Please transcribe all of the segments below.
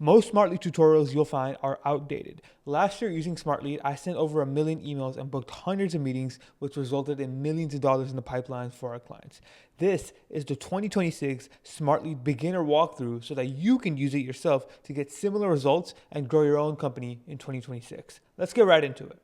Most Smartlead tutorials you'll find are outdated. Last year using Smartlead, I sent over 1 million emails and booked hundreds of meetings, which resulted in millions of dollars in the pipeline for our clients. This is the 2026 Smartlead beginner walkthrough so that you can use it yourself to get similar results and grow your own company in 2026. Let's get right into it.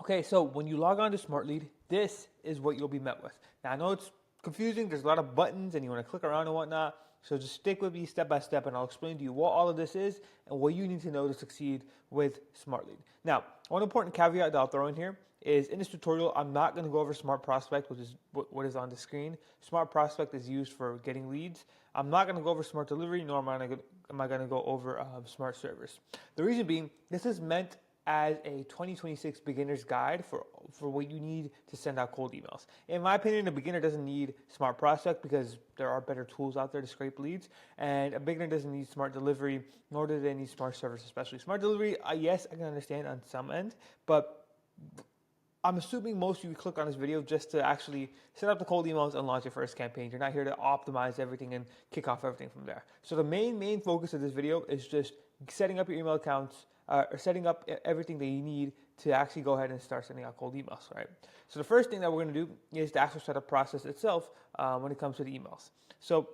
Okay, so when you log on to Smartlead, this is what you'll be met with. Now, I know it's confusing. There's a lot of buttons and you want to click around and whatnot. So just stick with me step by step and I'll explain to you what all of this is and what you need to know to succeed with Smartlead. Now, one important caveat that I'll throw in here is in this tutorial, I'm not going to go over Smart Prospect, which is what is on the screen. Smart Prospect is used for getting leads. I'm not going to go over Smart Delivery, nor am I going to go over Smart Servers. The reason being, this is meant as a 2026 beginner's guide for what you need to send out cold emails. In my opinion, a beginner doesn't need Smart Prospect because there are better tools out there to scrape leads, and a beginner doesn't need Smart Delivery, nor do they need Smart Service, especially. Smart Delivery, yes, I can understand on some end, but I'm assuming most of you click on this video just to actually set up the cold emails and launch your first campaign. You're not here to optimize everything and kick off everything from there. So the main focus of this video is just setting up your email accounts, or setting up everything that you need to actually go ahead and start sending out cold emails, right? So the first thing that we're going to do is the actual setup process itself when it comes to the emails. So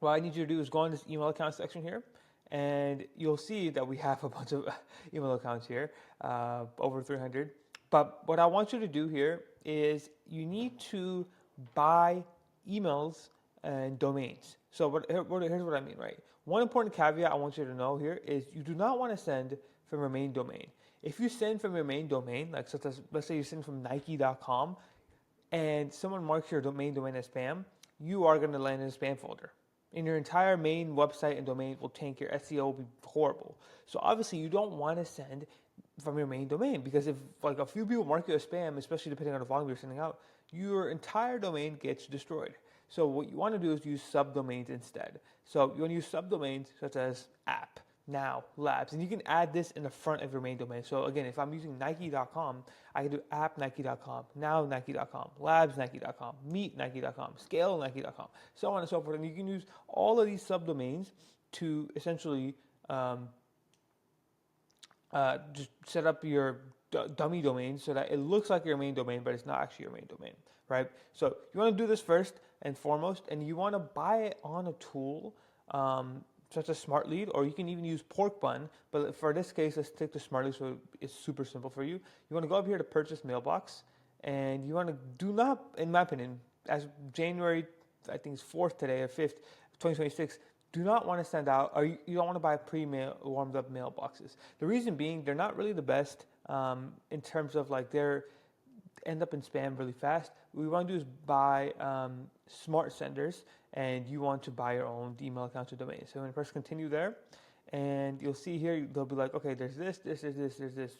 what I need you to do is go on this email account section here, and you'll see that we have a bunch of email accounts here, over 300. But what I want you to do here is you need to buy emails and domains. So here's what I mean, right? One important caveat I want you to know here is you do not want to send from your main domain. If you send from your main domain, like such as, let's say you send from Nike.com and someone marks your main domain as spam, you are going to land in a spam folder. And your entire main website and domain will tank. Your SEO will be horrible. So obviously you don't want to send from your main domain, because if like a few people mark you as spam, especially depending on the volume you're sending out, your entire domain gets destroyed. So what you want to do is use subdomains instead. So you want to use subdomains such as app, now, labs, and you can add this in the front of your main domain. So again, if I'm using Nike.com, I can do app Nike.com, now Nike.com, labs Nike.com, meet Nike.com, scale Nike.com, so on and so forth. And you can use all of these subdomains to essentially just set up your dummy domain so that it looks like your main domain, but it's not actually your main domain, right? So you want to do this first and foremost, and you want to buy it on a tool such as Smartlead, or you can even use Porkbun, but for this case, let's take the Smartlead so it's super simple for you. You want to go up here to purchase mailbox, and you want to do not, in my opinion, as January, I think it's 4th today, or 5th, 2026, do not want to send out, or you don't want to buy warmed up mailboxes. The reason being, they're not really the best in terms of like they're end up in spam really fast. What we want to do is buy smart senders, and you want to buy your own email accounts or domains. So I'm going to press continue there, and you'll see here they'll be like, okay, there's this.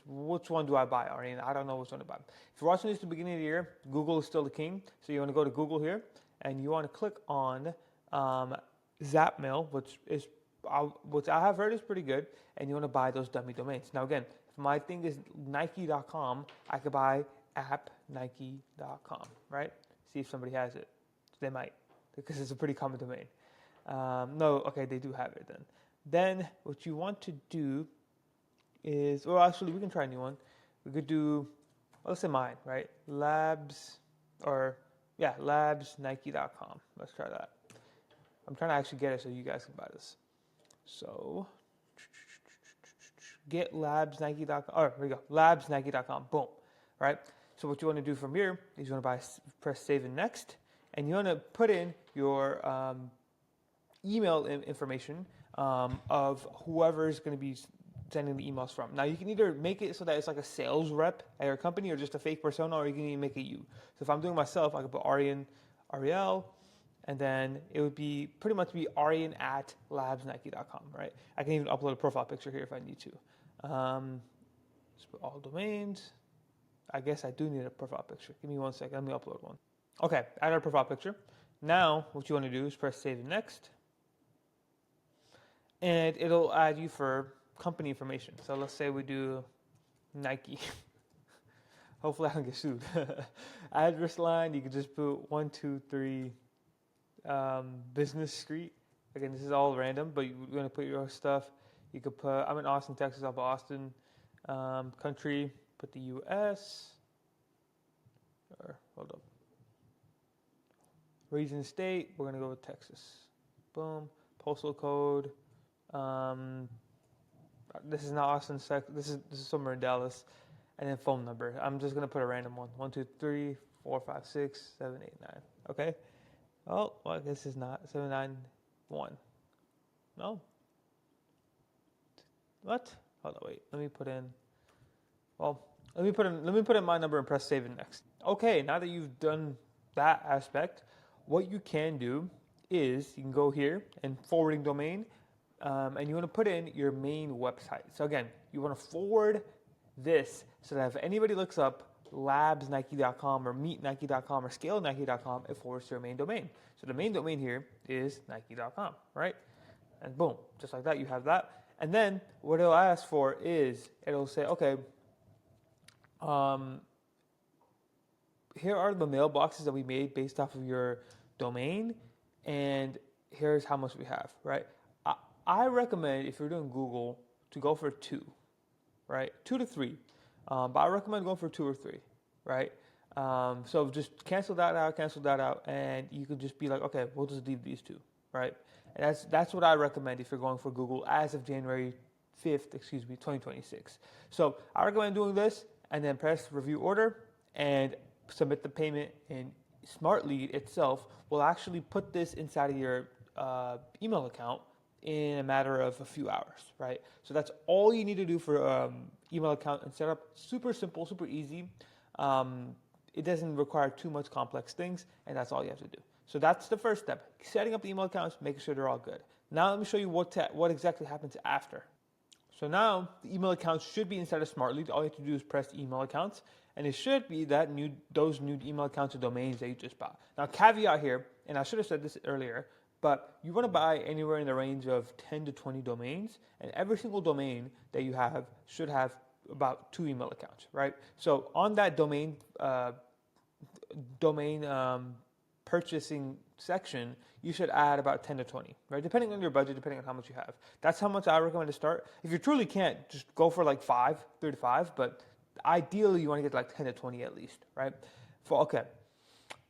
Which one do I buy, Arian? I don't know which one to buy. If you're watching this at the beginning of the year, Google is still the king. So you want to go to Google here, and you want to click on Zapmail, which I have heard is pretty good, and you want to buy those dummy domains. Now again, if my thing is Nike.com, I could buy app Nike.com, right? See if somebody has it. They might, because it's a pretty common domain. No, okay, they do have it then. Then what you want to do is, well, actually, we can try a new one. We could do, well, let's say mine, right? Labsnike.com. Let's try that. I'm trying to actually get it so you guys can buy this. So, get labsnike.com. Oh, here we go. Labsnike.com. Boom. Right? So what you want to do from here is you want to press save and next, and you want to put in your email information of whoever is going to be sending the emails from. Now you can either make it so that it's like a sales rep at your company, or just a fake persona, or you can even make it you. So if I'm doing myself, I could put Ariel, and then it would be pretty much be Arian at labsnike.com, right? I can even upload a profile picture here if I need to. Let's put all domains. I guess I do need a profile picture. Give me 1 second. Let me upload one. Okay, add our profile picture. Now, what you want to do is press save and next. And it'll add you for company information. So let's say we do Nike. Hopefully I don't get sued. Address line, you can just put 123 Business Street Again, this is all random, but you're going to put your stuff. You could put, I'm in Austin, Texas, I'll put Austin. Country, put the US. Or, hold up. Region, state, we're going to go with Texas. Boom. Postal code. This is not Austin, Texas. This is somewhere in Dallas. And then phone number. I'm just going to put a random one. 1, 2, 3, 4, 5, 6, 7, 8, 9. Okay? Oh, well, this is not 791. No. What? Hold on, wait. Let me put in. Well, let me put in my number and press save it next. Okay, now that you've done that aspect, what you can do is you can go here and forwarding domain, and you want to put in your main website. So again, you want to forward this so that if anybody looks up labsnike.com or meetnike.com or scalenike.com, it forwards to your main domain. So the main domain here is nike.com, right? And boom, just like that, you have that. And then what it'll ask for is it'll say, okay, here are the mailboxes that we made based off of your domain, and here's how much we have, right? I recommend, if you're doing Google, to go for 2, right? 2 to 3. But I recommend going for 2 or 3, right? So just cancel that out, and you could just be like, okay, we'll just leave these 2, right? And that's what I recommend if you're going for Google as of January 5th, 2026. So I recommend doing this, and then press review order and submit the payment. And SmartLead itself will actually put this inside of your email account in a matter of a few hours, right? So that's all you need to do for email account and setup. Super simple, super easy. It doesn't require too much complex things, and that's all you have to do. So that's the first step, setting up the email accounts, making sure they're all good. Now let me show you what exactly happens after. So now the email accounts should be inside of SmartLead. All you have to do is press email accounts, and it should be those new email accounts and domains that you just bought. Now caveat here, and I should have said this earlier, but you want to buy anywhere in the range of 10 to 20 domains, and every single domain that you have should have about 2 email accounts, right? So on that domain purchasing section, you should add about 10 to 20, right? Depending on your budget, depending on how much you have. That's how much I recommend to start. If you truly can't, just go for like 3 to 5, but ideally you want to get like 10 to 20 at least, right? Okay.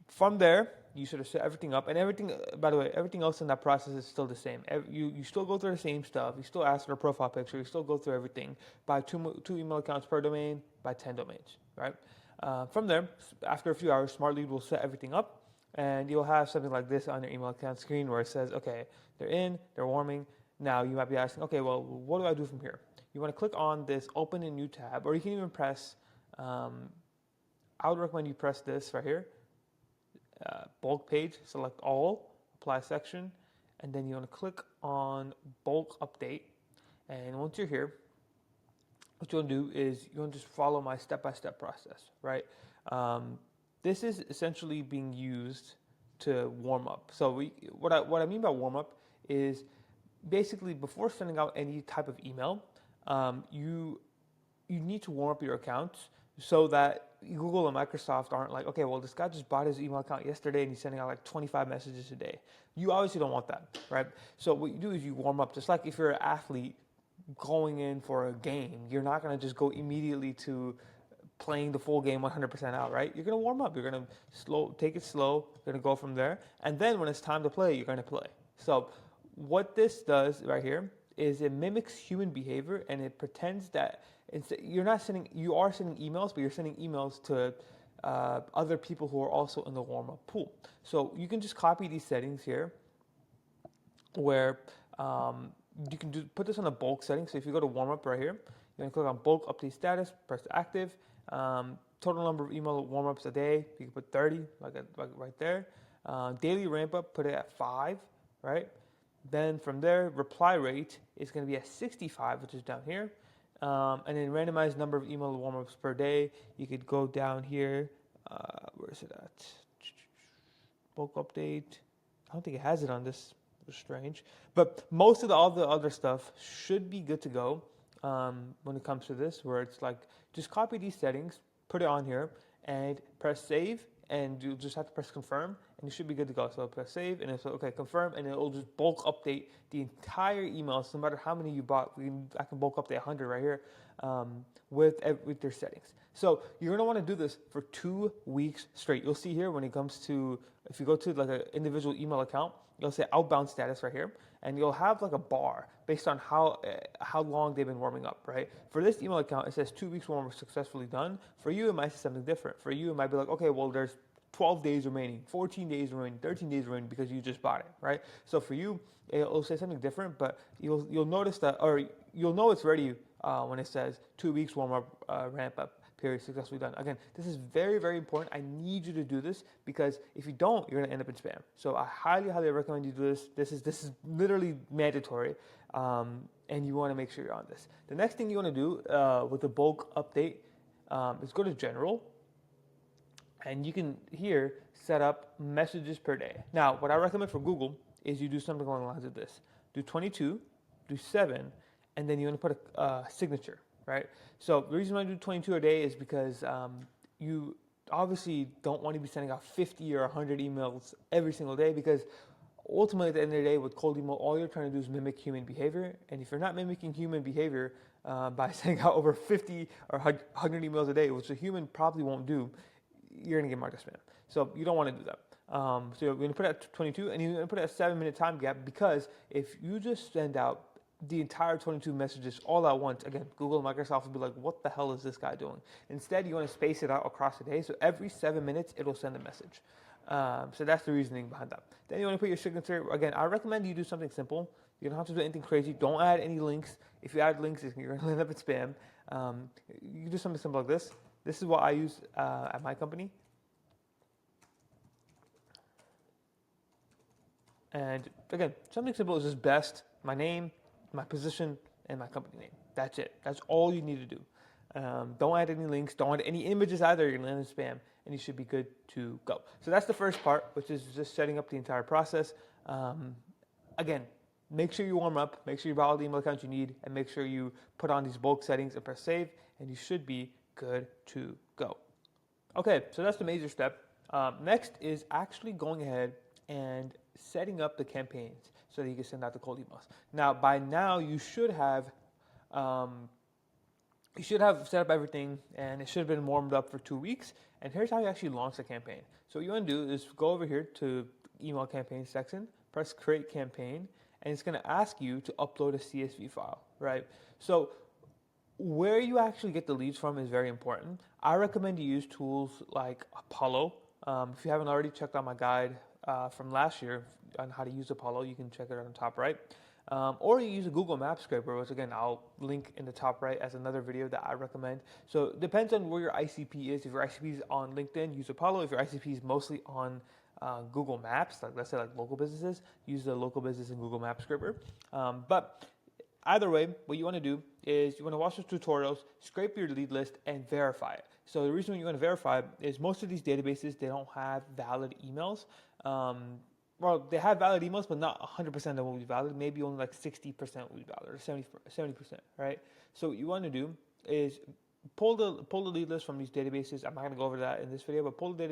From there, you sort of set everything up, and everything, by the way, everything else in that process is still the same. You still go through the same stuff. You still ask for a profile picture. You still go through everything. Buy two email accounts per domain, buy 10 domains, right? From there, after a few hours, SmartLead will set everything up, and you'll have something like this on your email account screen where it says, okay, they're warming. Now you might be asking, okay, well, what do I do from here? You want to click on this open a new tab, or you can even press, I would recommend you press this right here, bulk page, select all, apply section, and then you want to click on bulk update. And once you're here, what you want to do is you want to just follow my step-by-step process, right? This is essentially being used to warm up. So what I mean by warm up is basically before sending out any type of email, you need to warm up your accounts so that Google and Microsoft aren't like, okay, well, this guy just bought his email account yesterday and he's sending out like 25 messages a day. You obviously don't want that, right? So what you do is you warm up. Just like if you're an athlete going in for a game, you're not going to just go immediately to playing the full game 100% out, right? You're going to warm up. You're going to take it slow. You're going to go from there. And then when it's time to play, you're going to play. So what this does right here is it mimics human behavior, and it pretends that you are sending emails, but you're sending emails to other people who are also in the warm-up pool. So you can just copy these settings here where you can put this on a bulk setting. So if you go to warm-up right here, you're going to click on bulk update status, press active. Total number of email warm-ups a day, you can put 30, like right there. Daily ramp-up, put it at 5, right? Then from there, reply rate is going to be at 65, which is down here. And then randomized number of email warm-ups per day, you could go down here. Where is it at? Bulk update. I don't think it has it on this. It's strange. But most of all the other stuff should be good to go when it comes to this, where it's like, just copy these settings, put it on here, and press save, and you just have to press confirm, and you should be good to go. So press save, and it's okay, confirm, and it'll just bulk update the entire email. So no matter how many you bought, I can bulk update 100 right here with your settings. So you're gonna want to do this for 2 weeks straight. You'll see here when it comes to, if you go to like an individual email account, you'll say outbound status right here, and you'll have like a bar based on how long they've been warming up, right? For this email account, it says 2 weeks warm successfully done. For you, it might say something different. For you, it might be like, okay, well, there's 12 days remaining, 14 days remaining, 13 days remaining because you just bought it, right? So for you, it'll say something different, but you'll notice that, or you'll know it's ready when it says 2 weeks warm up, ramp up period successfully done. Again, this is very, very important. I need you to do this because if you don't, you're gonna end up in spam. So I highly, highly recommend you do this. This is literally mandatory, and you want to make sure you're on this. The next thing you want to do with the bulk update is go to general, and you can here set up messages per day. Now, what I recommend for Google is you do something along the lines of this: do 22, do 7, and then you want to put a signature. Right. So the reason why I do 22 a day is because you obviously don't want to be sending out 50 or 100 emails every single day, because ultimately at the end of the day with cold email, all you're trying to do is mimic human behavior. And if you're not mimicking human behavior by sending out over 50 or 100 emails a day, which a human probably won't do, you're going to get marked as spam. So you don't want to do that. So you're going to put it at 22, and you're going to put it at a 7-minute time gap, because if you just send out the entire 22 messages all at once, again, Google and Microsoft will be like, what the hell is this guy doing? Instead, you want to space it out across the day. So every 7 minutes, it'll send a message. So that's the reasoning behind that. Then you want to put your signature. Again, I recommend you do something simple. You don't have to do anything crazy. Don't add any links. If you add links, you're going to end up in spam. You can do something simple like this. This is what I use at my company. And again, something simple is just best, my name, my position, and my company name. That's it. That's all you need to do. Don't add any links. Don't add any images either. You're going to land in spam, and you should be good to go. So that's the first part, which is just setting up the entire process. Again, make sure you warm up. Make sure you buy all the email accounts you need, and make sure you put on these bulk settings and press save, and you should be good to go. Okay, so that's the major step. Next is actually going ahead and setting up the campaigns so that you can send out the cold emails. Now, by now, you should have set up everything, and it should have been warmed up for 2 weeks. And here's how you actually launch the campaign. So what you want to do is go over here to email campaign section, press create campaign, and it's going to ask you to upload a CSV file, right? So where you actually get the leads from is very important. I recommend you use tools like Apollo. If you haven't already checked out my guide from last year on how to use Apollo, you can check it on the top right. Or you use a Google Map scraper, which again, I'll link in the top right as another video that I recommend. So it depends on where your ICP is. If your ICP is on LinkedIn, use Apollo. If your ICP is mostly on Google Maps, like let's say like local businesses, use the local business and Google Map scraper. But either way, what you want to do is you want to watch those tutorials, scrape your lead list, and verify it. So the reason you want to verify is most of these databases, they don't have valid emails. Well, they have valid emails, but not 100% of them will be valid. Maybe only like 60% will be valid, or 70%, right? So what you want to do is pull the lead list from these databases. I'm not going to go over that in this video, but pull the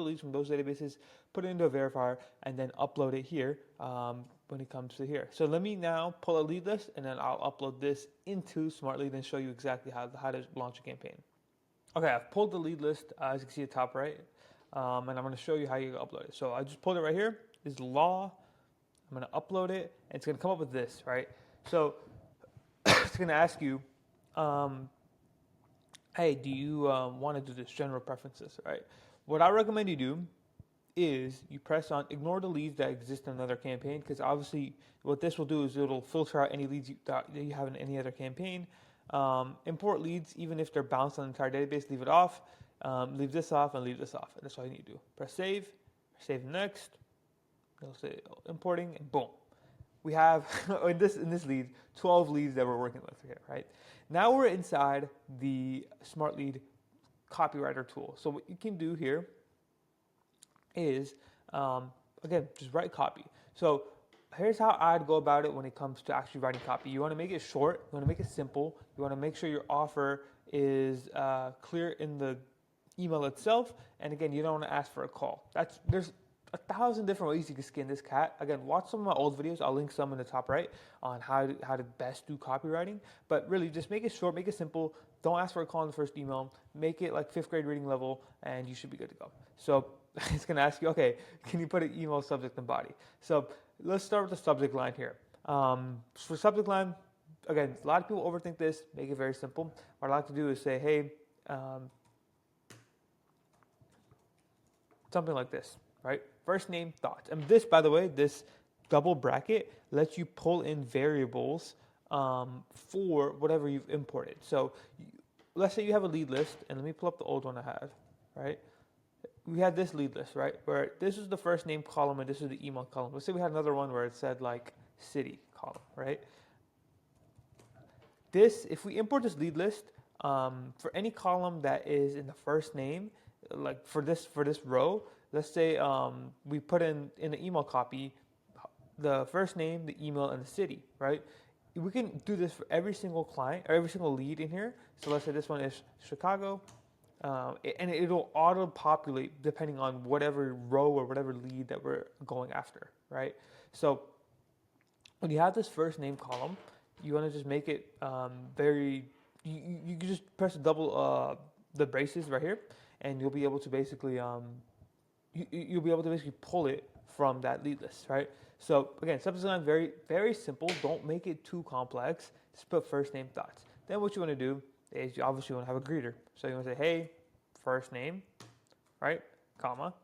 leads from those databases, put it into a verifier, and then upload it here when it comes to here. So let me now pull a lead list, and then I'll upload this into SmartLead and show you exactly how to launch a campaign. Okay, I've pulled the lead list, as you can see at the top right, and I'm going to show you how you upload it. So I just pulled it right here. This is law. I'm going to upload it, and it's going to come up with this, right? So it's going to ask you, hey, do you want to do this general preferences, right? What I recommend you do is you press on ignore the leads that exist in another campaign, because obviously what this will do is it'll filter out any leads that you have in any other campaign. Import leads, even if they're bounced on the entire database, leave it off. Leave this off and leave this off. And that's all you need to do. Press save, save next. It'll say importing, and boom. We have in this lead 12 leads that we're working with here, right? Now we're inside the SmartLead copywriter tool. So what you can do here is, again, just write copy. So here's how I'd go about it when it comes to actually writing copy. You want to make it short. You want to make it simple. You want to make sure your offer is clear in the email itself. And again, you don't want to ask for a call. There's 1,000 different ways you can skin this cat. Again, watch some of my old videos. I'll link some in the top right on how to best do copywriting. But really, just make it short, make it simple. Don't ask for a call in the first email. Make it like 5th grade reading level, and you should be good to go. So it's going to ask you, okay, can you put an email subject and body? So let's start with the subject line here. For subject line, again, a lot of people overthink this. Make it very simple. What I like to do is say, hey, something like this, right? First name, thoughts. And this, by the way, this double bracket lets you pull in variables for whatever you've imported. So let's say you have a lead list, and let me pull up the old one I had, right? We had this lead list, right? Where this is the first name column and this is the email column. Let's say we had another one where it said like city column, right? This, if we import this lead list, for any column that is in the first name, like for this row, let's say we put in the email copy the first name, the email, and the city, right? We can do this for every single client or every single lead in here. So let's say this one is Chicago, and it'll auto-populate depending on whatever row or whatever lead that we're going after, right? So when you have this first name column, you want to just make it you can just press double the braces right here, and you'll be able to basically you'll be able to basically pull it from that lead list, right? So again, subject line, very, very simple. Don't make it too complex. Just put first name, thoughts. Then what you want to do is you obviously want to have a greeter. So you want to say, hey, first name, right, comma,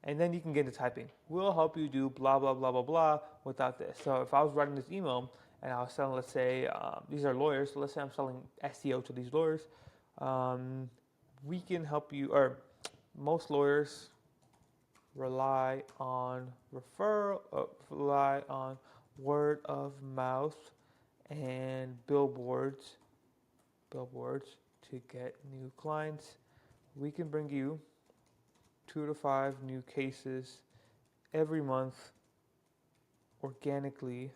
and then you can get into typing. We'll help you do blah, blah, blah, blah, blah without this. So if I was writing this email and I was selling, let's say, these are lawyers. So let's say I'm selling SEO to these lawyers. We can help you, or most lawyers rely on rely on word of mouth and billboards to get new clients. We can bring you 2 to 5 new cases every month organically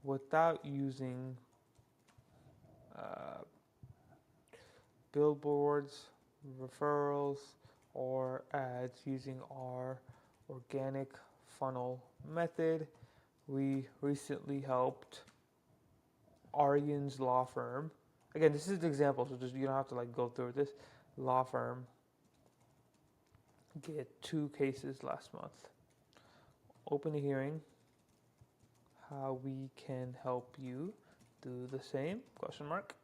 without using billboards, referrals, or ads, using our organic funnel method. We recently helped Aryan's law firm. Again, this is an example, so just you don't have to like go through this. Law firm get 2 cases last month. Open a hearing. How we can help you do the same? Question mark.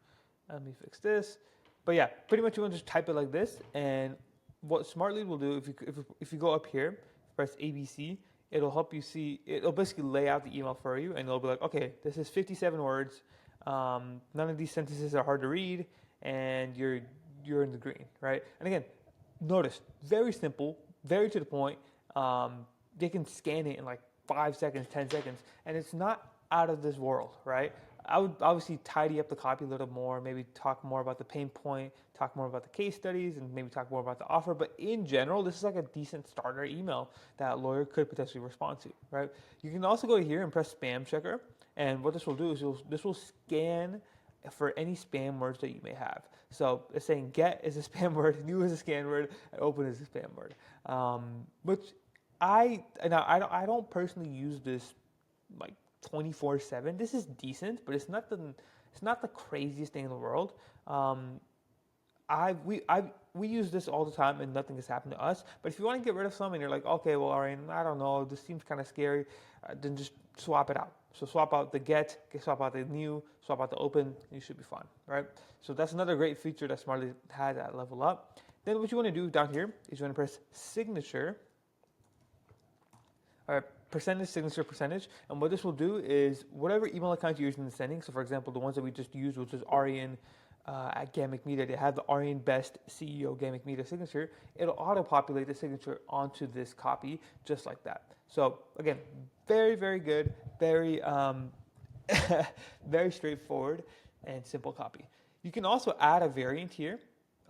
Let me fix this. But yeah, pretty much you want to just type it like this, and what Smartlead will do, if you go up here, press ABC, it'll help you see, it'll basically lay out the email for you, and it'll be like, okay, this is 57 words, none of these sentences are hard to read, and you're in the green, right? And again, notice, very simple, very to the point. They can scan it in like 5 seconds, 10 seconds, and it's not out of this world, right? I would obviously tidy up the copy a little more, maybe talk more about the pain point, talk more about the case studies, and maybe talk more about the offer. But in general, this is like a decent starter email that a lawyer could potentially respond to, right? You can also go here and press spam checker. And what this will do is this will scan for any spam words that you may have. So it's saying get is a spam word, new is a scan word, and open is a spam word. Which I don't personally use this like 24/7. This is decent, but it's not the craziest thing in the world. We use this all the time and nothing has happened to us. But if you want to get rid of some and you're like, okay, well, Arian, I don't know, this seems kind of scary, then just swap it out. So swap out the get, swap out the new, swap out the open, you should be fine, right? So that's another great feature that Smartly had at Level Up. Then what you want to do down here is you want to press signature, or percentage, signature, percentage. And what this will do is whatever email account you use in the sending, so for example, the ones that we just used, which is Arian at Gamic Media, they have the Arian Best CEO Gamic Media signature. It'll auto-populate the signature onto this copy just like that. So again, very, very good, very, very straightforward and simple copy. You can also add a variant here,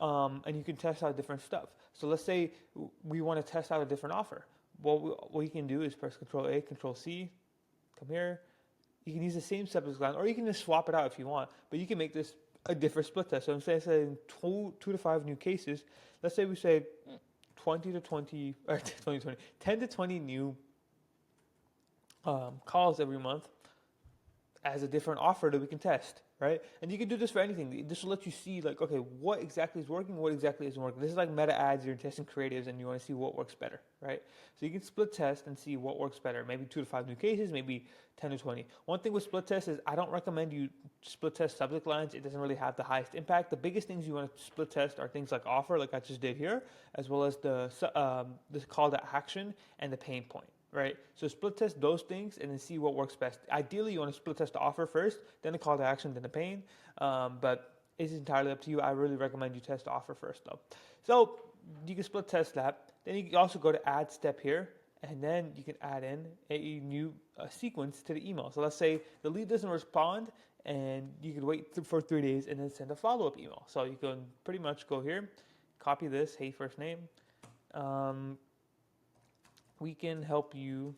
and you can test out different stuff. So let's say we want to test out a different offer. What you can do is press Control A, Control C, come here. You can use the same subject line, or you can just swap it out if you want. But you can make this a different split test. So instead of saying two to five new cases, let's say we say 20 to 20, or 10 to 20 new calls every month as a different offer that we can test, right? And you can do this for anything. This will let you see, like, okay, what exactly is working, what exactly isn't working. This is like meta ads. You're testing creatives, and you want to see what works better, right? So you can split test and see what works better. Maybe 2 to 5 new cases, maybe 10 to 20. One thing with split test is I don't recommend you split test subject lines. It doesn't really have the highest impact. The biggest things you want to split test are things like offer, like I just did here, as well as the call to action and the pain point. Right, so split test those things and then see what works best. Ideally, you want to split test the offer first, then the call to action, then the pain. But it's entirely up to you. I really recommend you test the offer first, though. So you can split test that. Then you can also go to add step here, and then you can add in a new sequence to the email. So let's say the lead doesn't respond, and you can wait for 3 days and then send a follow-up email. So you can pretty much go here, copy this, hey first name. We can help you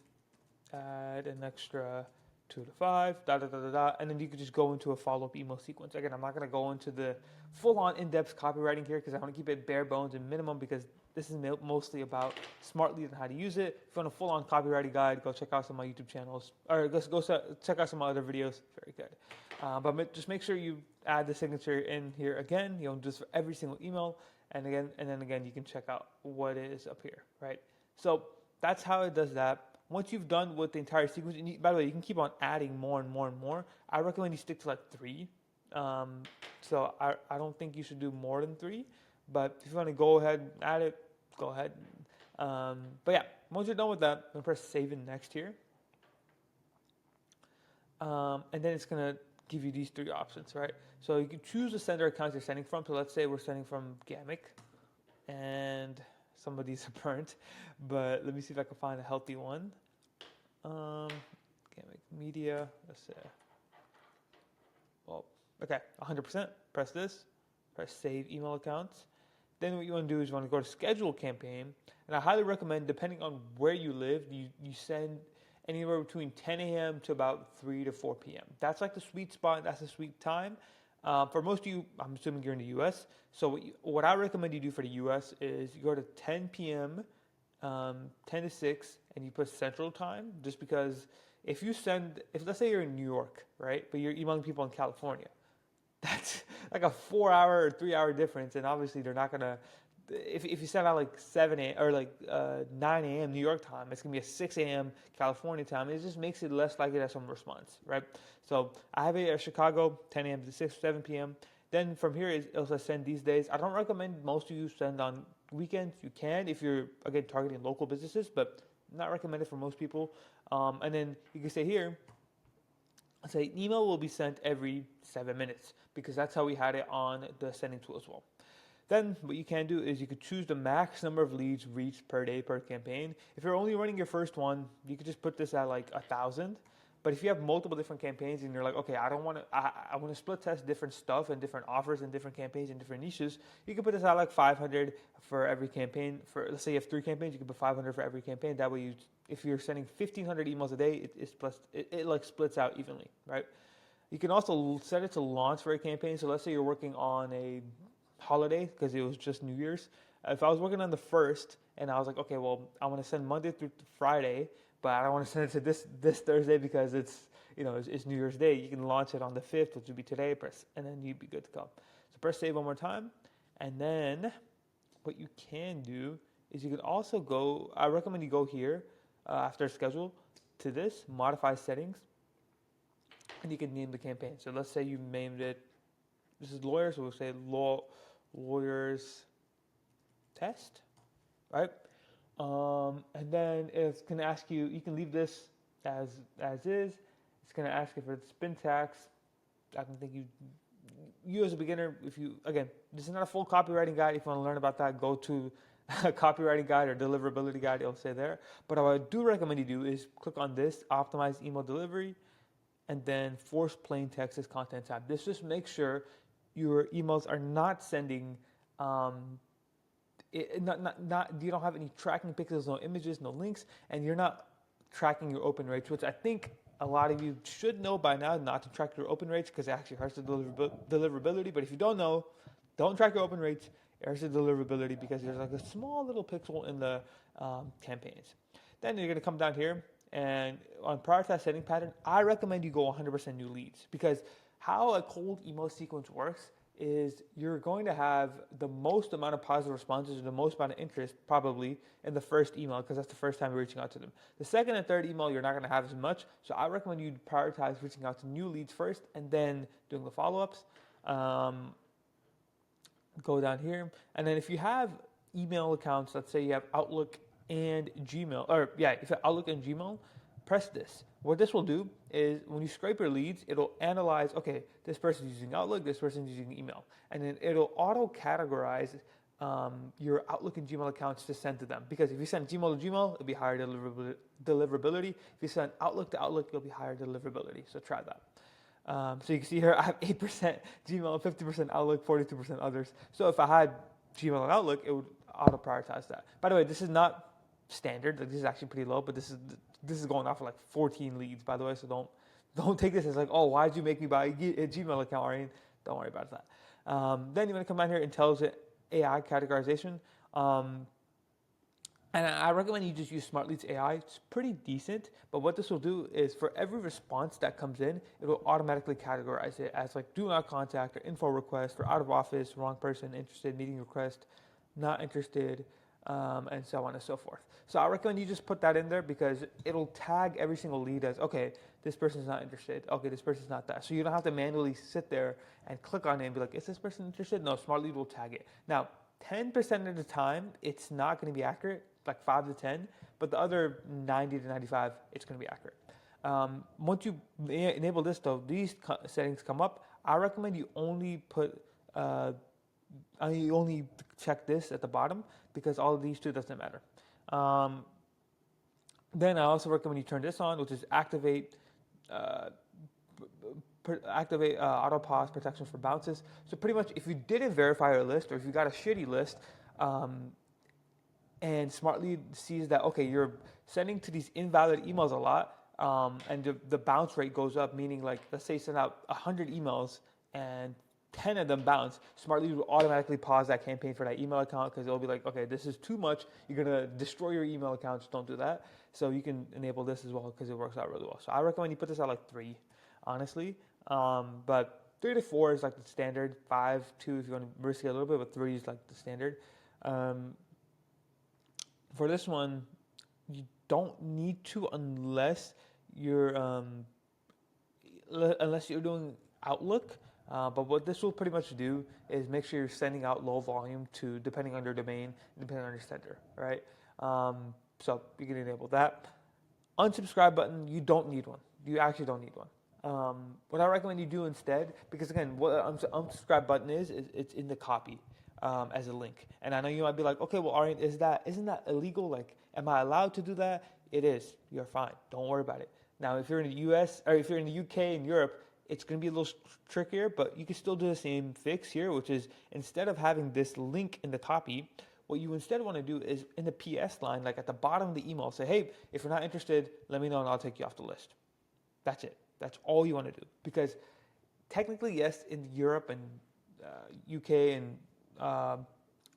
add an extra 2 to 5, and then you can just go into a follow-up email sequence. Again, I'm not going to go into the full-on in-depth copywriting here because I want to keep it bare bones and minimum because this is mostly about Smartlead and how to use it. If you want a full-on copywriting guide, go check out some of my YouTube channels, or go check out some other videos. Very good. But just make sure you add the signature in here again. You don't do this for every single email, and then again, you can check out what is up here, right? So that's how it does that. Once you've done with the entire sequence, and by the way, you can keep on adding more and more and more. I recommend you stick to like 3. So I don't think you should do more than 3. But if you want to go ahead and add it, go ahead. But yeah, once you're done with that, I'm going to press save and next here. And then it's going to give you these 3 options, right? So you can choose the sender account you're sending from. So let's say we're sending from Gamic. And some of these are burnt, but let me see if I can find a healthy one. Gamic media, let's say. Well, okay, 100%. Press this, press save email accounts. Then what you want to do is you want to go to schedule campaign, and I highly recommend, depending on where you live, you send anywhere between 10 a.m. to about 3 to 4 p.m. That's like the sweet spot. That's the sweet time. For most of you, I'm assuming you're in the U.S. So what I recommend you do for the U.S. is you go to 10 p.m., 10 to 6, and you put Central Time, just because if let's say you're in New York, right, but you're emailing people in California, that's like a 4-hour or 3-hour difference, and obviously they're not gonna. If you send out like 7 a.m. or like 9 a.m. New York time, it's gonna be a 6 a.m. California time. It just makes it less likely that someone responds, right? So I have it at Chicago, 10 a.m. to 7 p.m. Then from here, it'll send these days. I don't recommend most of you send on weekends. You can if you're, again, targeting local businesses, but not recommended for most people. And then you can say here, say email will be sent every 7 minutes because that's how we had it on the sending tool as well. Then what you can do is you could choose the max number of leads reached per day per campaign. If you're only running your first one, you could just put this at like 1,000. But if you have multiple different campaigns and you're like, okay, I want to split test different stuff and different offers and different campaigns and different niches, you can put this at like 500 for every campaign. For let's say you have 3 campaigns, you can put 500 for every campaign. That way, if you're sending 1,500 emails a day, it like splits out evenly, right? You can also set it to launch for a campaign. So let's say you're working on a holiday because it was just New Year's. If I was working on the 1st and I was like, okay, well, I want to send Monday through Friday, but I don't want to send it to this Thursday because it's New Year's Day. You can launch it on the 5th, which would be today. And then you'd be good to go. So press save one more time, and then what you can do is you can also go. I recommend you go here after schedule to this modify settings, and you can name the campaign. So let's say you named it. This is lawyers, so we'll say lawyers test, right? And then it's going to ask you, you can leave this as is. It's going to ask you for the spin tax. I don't think you as a beginner, again, this is not a full copywriting guide. If you want to learn about that, go to a copywriting guide or deliverability guide, it'll say there. But what I do recommend you do is click on this, optimize email delivery, and then force plain text as content tab. This just makes sure your emails are not sending, you don't have any tracking pixels, no images, no links, and you're not tracking your open rates, which I think a lot of you should know by now not to track your open rates because it actually hurts the deliverability. But if you don't know, don't track your open rates. It hurts the deliverability because there's like a small little pixel in the campaigns. Then you're going to come down here and on prioritize setting pattern, I recommend you go 100% new leads because how a cold email sequence works is you're going to have the most amount of positive responses or the most amount of interest probably in the first email because that's the first time you're reaching out to them. The second and third email, you're not going to have as much. So I recommend you prioritize reaching out to new leads first and then doing the follow-ups. Go down here. And then if you have email accounts, let's say you have Outlook and Gmail, or yeah, if you have Outlook and Gmail, press this. What this will do is when you scrape your leads, it'll analyze, okay, this person's using Outlook, this person's using email. And then it'll auto-categorize your Outlook and Gmail accounts to send to them. Because if you send Gmail to Gmail, it'll be higher deliverability. If you send Outlook to Outlook, it'll be higher deliverability. So try that. So you can see here, I have 8% Gmail, 50% Outlook, 42% others. So if I had Gmail and Outlook, it would auto-prioritize that. By the way, this is not standard. Like, this is actually pretty low, but this is going off of like 14 leads, by the way. So don't take this as like, oh, why'd you make me buy a Gmail account, Ryan? Don't worry about that. Then you're going to come down here, intelligent AI categorization. And I recommend you just use smartlead.ai. It's pretty decent, but what this will do is for every response that comes in, it will automatically categorize it as like do not contact or info request or out of office, wrong person, interested, meeting request, not interested, and so on and so forth. So I recommend you just put that in there because it'll tag every single lead as, okay, this person's not interested. Okay, this person's not that. So you don't have to manually sit there and click on it and be like, is this person interested? No, SmartLead will tag it. Now, 10% of the time, it's not going to be accurate, like 5 to 10, but the other 90 to 95, it's going to be accurate. Once you enable this though, these settings come up. I recommend you only put, you only check this at the bottom because all of these two doesn't matter. Then I also recommend you turn this on, which is activate auto pause protection for bounces. So pretty much if you didn't verify your list or if you got a shitty list, and SmartLead sees that, okay, you're sending to these invalid emails a lot, and the bounce rate goes up, meaning like, let's say you send out 100 emails and 10 of them bounce, SmartLead will automatically pause that campaign for that email account because it'll be like, okay, this is too much. You're going to destroy your email accounts. Don't do that. So you can enable this as well because it works out really well. So I recommend you put this at like 3, honestly. But 3 to 4 is like the standard. 5, 2 if you want to risk it a little bit, but 3 is like the standard. For this one, you don't need to unless you're doing Outlook. But what this will pretty much do is make sure you're sending out low volume to depending on your domain, depending on your sender, right? So you can enable that. Unsubscribe button, you don't need one. You actually don't need one. What I recommend you do instead, because again, what unsubscribe button is it's in the copy as a link. And I know you might be like, okay, well, Aryan, isn't that illegal? Like, am I allowed to do that? It is. You're fine. Don't worry about it. Now, if you're in the US or if you're in the UK and Europe, it's going to be a little trickier, but you can still do the same fix here, which is instead of having this link in the copy, what you instead want to do is in the PS line, like at the bottom of the email, say, hey, if you're not interested, let me know and I'll take you off the list. That's it. That's all you want to do. Because technically, yes, in Europe and UK and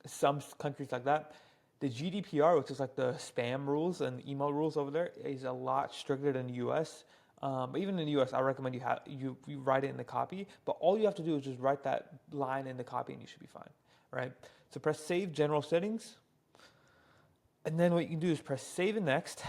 some countries like that, the GDPR, which is like the spam rules and email rules over there, is a lot stricter than the US. But even in the US, I recommend you write it in the copy. But all you have to do is just write that line in the copy and you should be fine, right? So press Save General Settings. And then what you can do is press Save and Next.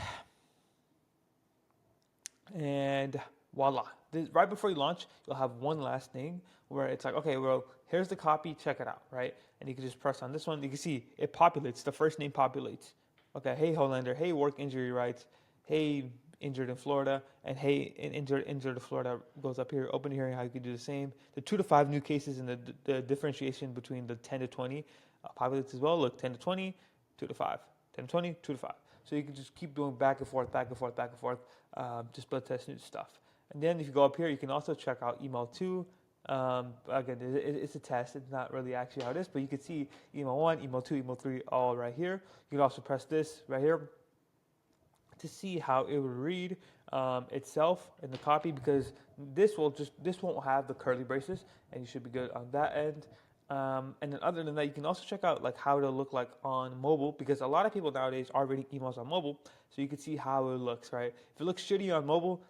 And voila. Right before you launch, you'll have one last thing where it's like, okay, well, here's the copy. Check it out, right? And you can just press on this one. You can see it populates. The first name populates. Okay, hey, Hollander. Hey, work injury rights. Hey, injured in Florida, and hey, injured in Florida goes up here. Open hearing, how you can do the same. The 2 to 5 new cases and the differentiation between the 10 to 20 populates as well. Look, 10 to 20, 2 to 5, 10 to 20, 2 to 5. So you can just keep doing back and forth, back and forth, back and forth, just split test new stuff. And then if you go up here, you can also check out email 2. Again, it's a test. It's not really actually how it is, but you can see email 1, email 2, email 3 all right here. You can also press this right here to see how it would read itself in the copy, because this won't have the curly braces, and you should be good on that end. And then other than that, you can also check out like how it'll look like on mobile, because a lot of people nowadays are reading emails on mobile, so you can see how it looks, right? If it looks shitty on mobile,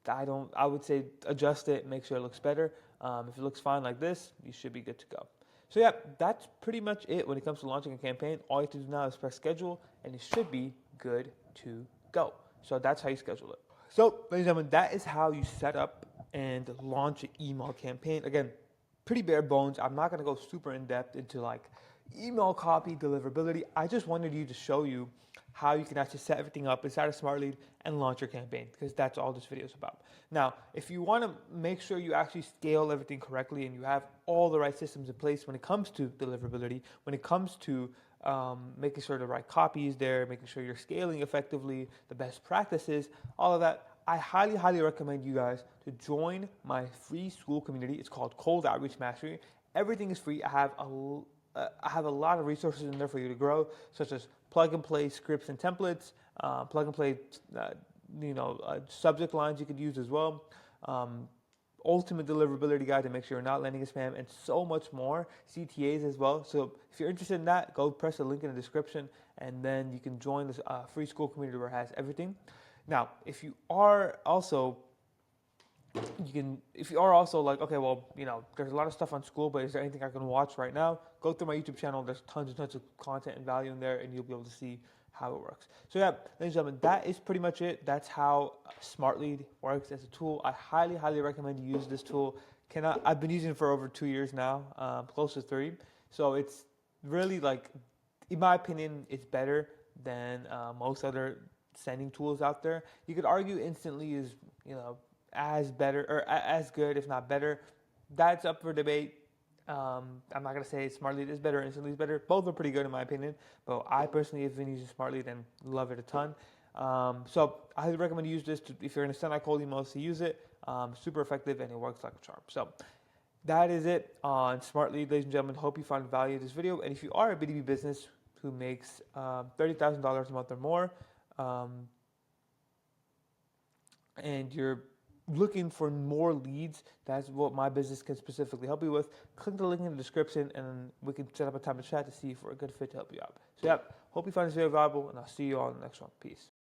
I would say adjust it, make sure it looks better. If it looks fine like this, you should be good to go. So yeah, that's pretty much it when it comes to launching a campaign. All you have to do now is press schedule, and it should be good to go. So that's how you schedule it. So, ladies and gentlemen, that is how you set up and launch an email campaign. Again, pretty bare bones. I'm not going to go super in depth into like email copy, deliverability. I just wanted you to show you how you can actually set everything up inside of SmartLead and launch your campaign, because that's all this video is about. Now, if you want to make sure you actually scale everything correctly and you have all the right systems in place when it comes to deliverability, when it comes to making sure the right copy is there, making sure you're scaling effectively, the best practices, all of that, I highly, highly recommend you guys to join my free school community. It's called Cold Outreach Mastery. Everything is free. I have a lot of resources in there for you to grow, such as plug and play scripts and templates, plug and play, subject lines you could use as well, ultimate deliverability guide to make sure you're not landing in spam, and so much more, CTAs as well. So if you're interested in that, go press the link in the description, and then you can join this free school community where it has everything. Now, if you are also like, okay, well, there's a lot of stuff on school, but is there anything I can watch right now? Go through my YouTube channel. There's tons and tons of content and value in there, and you'll be able to see how it works. So yeah, ladies and gentlemen, that is pretty much it. That's how SmartLead works as a tool. I highly, highly recommend you use this tool. I've been using it for over 2 years now, close to 3. So it's really, like, in my opinion, it's better than most other sending tools out there. You could argue Instantly is, as better or as good, if not better. That's up for debate. I'm not gonna say SmartLead is better, Instantly is better. Both are pretty good in my opinion, but I personally have been using SmartLead and love it a ton. So I highly recommend you use this if you're gonna send out cold emails, to use it. Super effective, and it works like a charm. So that is it on SmartLead, ladies and gentlemen. Hope you found value in this video. And if you are a B2B business who makes $30,000 a month or more, and you're looking for more leads, that's what my business can specifically help you with. Click the link in the description, and we can set up a time to chat to see if we're a good fit to help you out. So yeah, hope you find this video valuable, and I'll see you all in the next one. Peace.